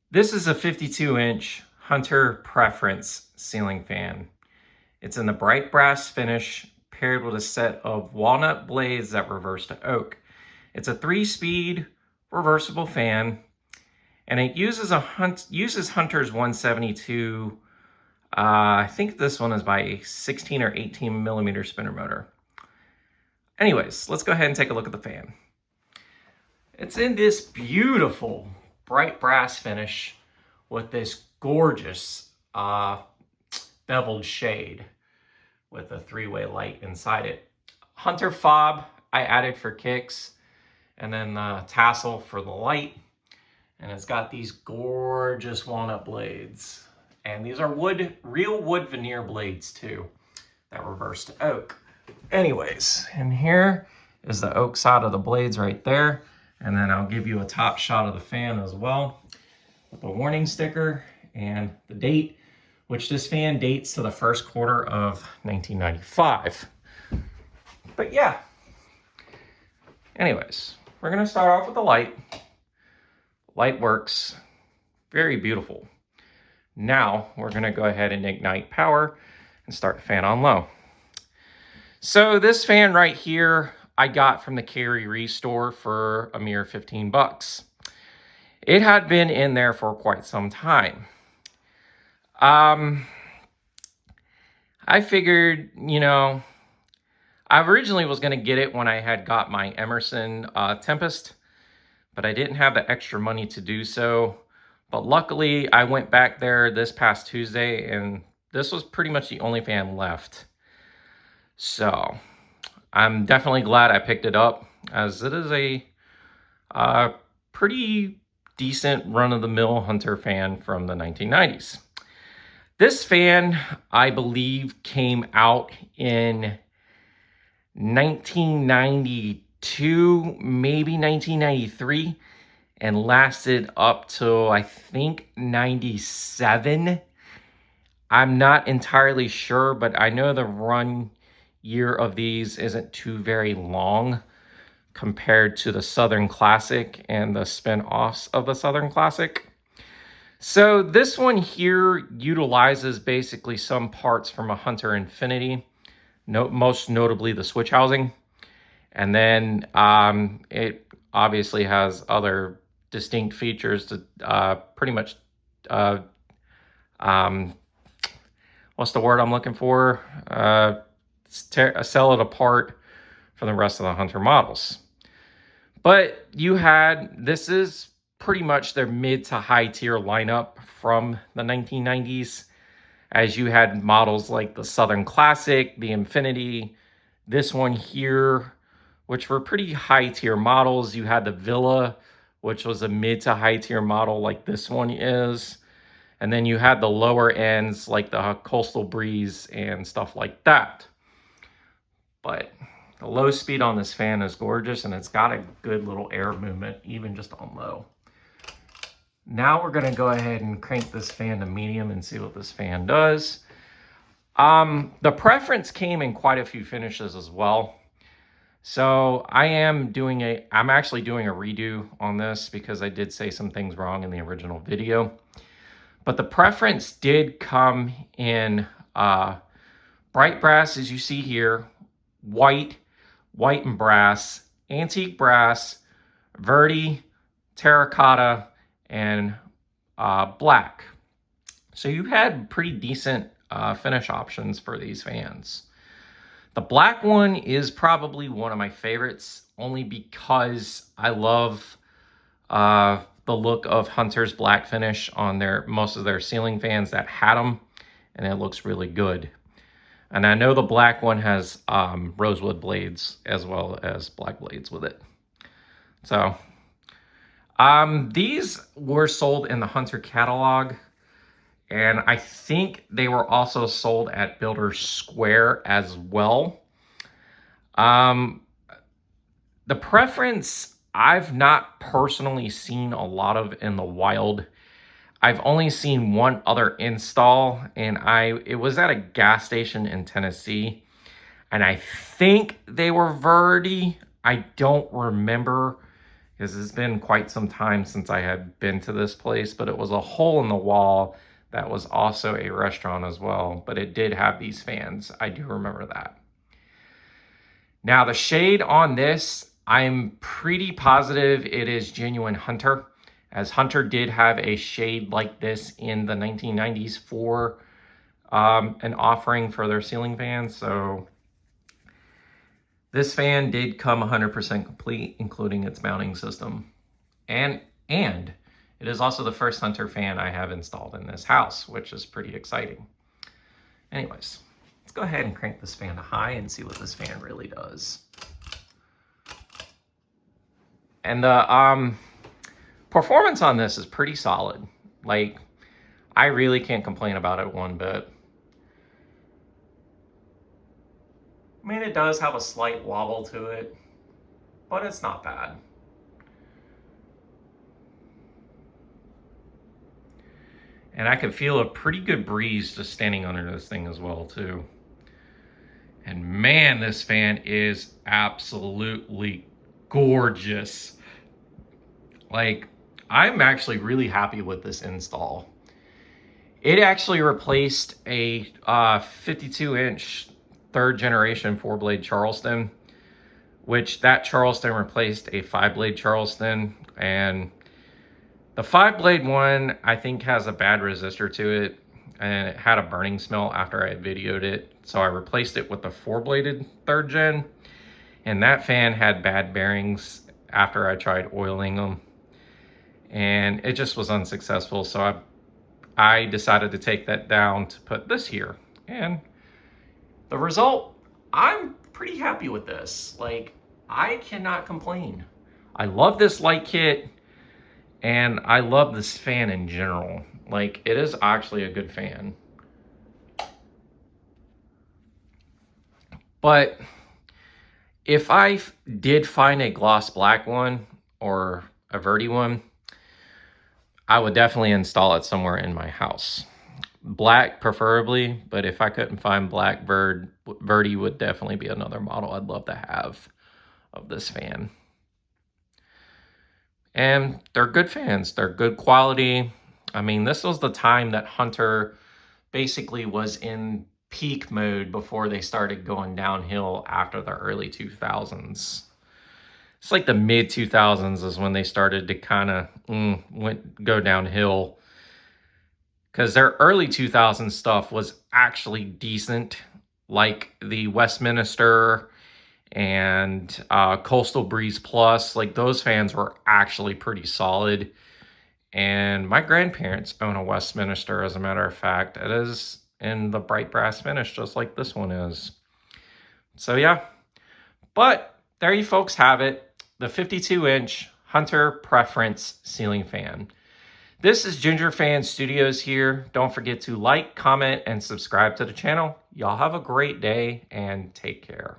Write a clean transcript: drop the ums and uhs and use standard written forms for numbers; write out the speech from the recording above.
This is a 52-inch Hunter Preference ceiling fan. It's in the bright brass finish paired with a set of walnut blades that reverse to oak. It's a 3-speed reversible fan, and it uses Hunter's 172. I think this one is by a 16 or 18 millimeter spinner motor. Anyways, let's go ahead and take a look at the fan. It's in this beautiful bright brass finish with this gorgeous beveled shade with a 3-way light inside it. Hunter fob I added for kicks, and then the tassel for the light. And it's got these gorgeous walnut blades. And these are real wood veneer blades too, that reverse to oak. Anyways, and here is the oak side of the blades right there. And then I'll give you a top shot of the fan as well with the warning sticker and the date, which this fan dates to the first quarter of 1995. But yeah, anyways, we're gonna start off with the light. Light works, very beautiful. Now we're gonna go ahead and ignite power and start the fan on low. So this fan right here, I got from the Carey Restore for a mere 15 bucks. It had been in there for quite some time. I figured, I originally was going to get it when I had got my Emerson Tempest, but I didn't have the extra money to do so. But luckily, I went back there this past Tuesday, and this was pretty much the only fan left. So I'm definitely glad I picked it up, as it is a pretty decent run-of-the-mill Hunter fan from the 1990s. This fan, I believe, came out in 1992, maybe 1993, and lasted up to, I think, 97. I'm not entirely sure, but I know the run year of these isn't too very long compared to the Southern Classic and the spin-offs of the Southern Classic. So this one here utilizes basically some parts from a Hunter Infinity, most notably the switch housing. And then it obviously has other distinct features to pretty much, what's the word I'm looking for? Sell it apart from the rest of the Hunter models. But this is pretty much their mid to high tier lineup from the 1990s, as you had models like the Southern Classic, the Infinity, this one here, which were pretty high tier models. You had the Villa, which was a mid to high tier model like this one is. And then you had the lower ends like the Coastal Breeze and stuff like that. But the low speed on this fan is gorgeous, and it's got a good little air movement, even just on low. Now we're gonna go ahead and crank this fan to medium and see what this fan does. The Preference came in quite a few finishes as well. So I'm actually doing a redo on this because I did say some things wrong in the original video. But the Preference did come in bright brass, as you see here, white and brass, antique brass, verde, terracotta, and black. So you had pretty decent finish options for these fans. The black one is probably one of my favorites, only because I love the look of Hunter's black finish on most of their ceiling fans that had them, and it looks really good. And I know the black one has rosewood blades as well as black blades with it. So these were sold in the Hunter catalog, and I think they were also sold at Builders Square as well. The Preference, I've not personally seen a lot of in the wild. I've only seen one other install, and it was at a gas station in Tennessee, and I think they were Verdi. I don't remember because it's been quite some time since I had been to this place, but it was a hole in the wall that was also a restaurant as well, but it did have these fans. I do remember that. Now the shade on this, I'm pretty positive it is genuine Hunter, as Hunter did have a shade like this in the 1990s for an offering for their ceiling fans. So this fan did come 100% complete, including its mounting system. And it is also the first Hunter fan I have installed in this house, which is pretty exciting. Anyways, let's go ahead and crank this fan to high and see what this fan really does. And the performance on this is pretty solid. Like, I really can't complain about it one bit. I mean, it does have a slight wobble to it, but it's not bad. And I can feel a pretty good breeze just standing under this thing as well, too. And man, this fan is absolutely gorgeous. Like, I'm actually really happy with this install. It actually replaced a 52-inch third generation 4-blade Charleston, which that Charleston replaced a 5-blade Charleston. And the 5-blade one, I think, has a bad resistor to it, and it had a burning smell after I had videoed it. So I replaced it with the 4-bladed 3rd gen, and that fan had bad bearings after I tried oiling them, and it just was unsuccessful. So I decided to take that down to put this here, and the result, I'm pretty happy with this. Like, I cannot complain. I love this light kit, and I love this fan in general. Like, it is actually a good fan. But if I did find a gloss black one or a Verdi one, I would definitely install it somewhere in my house. Black preferably, but if I couldn't find black, Verdi would definitely be another model I'd love to have of this fan. And they're good fans. They're good quality. I mean, this was the time that Hunter basically was in peak mode before they started going downhill after the early 2000s. It's like the mid 2000s is when they started to kind of go downhill, because their early 2000s stuff was actually decent, like the Westminster and Coastal Breeze Plus. Like, those fans were actually pretty solid. And my grandparents own a Westminster, as a matter of fact. It is in the bright brass finish, just like this one is. So yeah, but there you folks have it, the 52-inch Hunter Preference ceiling fan. This is Ginger Fan Studios here. Don't forget to like, comment, and subscribe to the channel. Y'all have a great day and take care.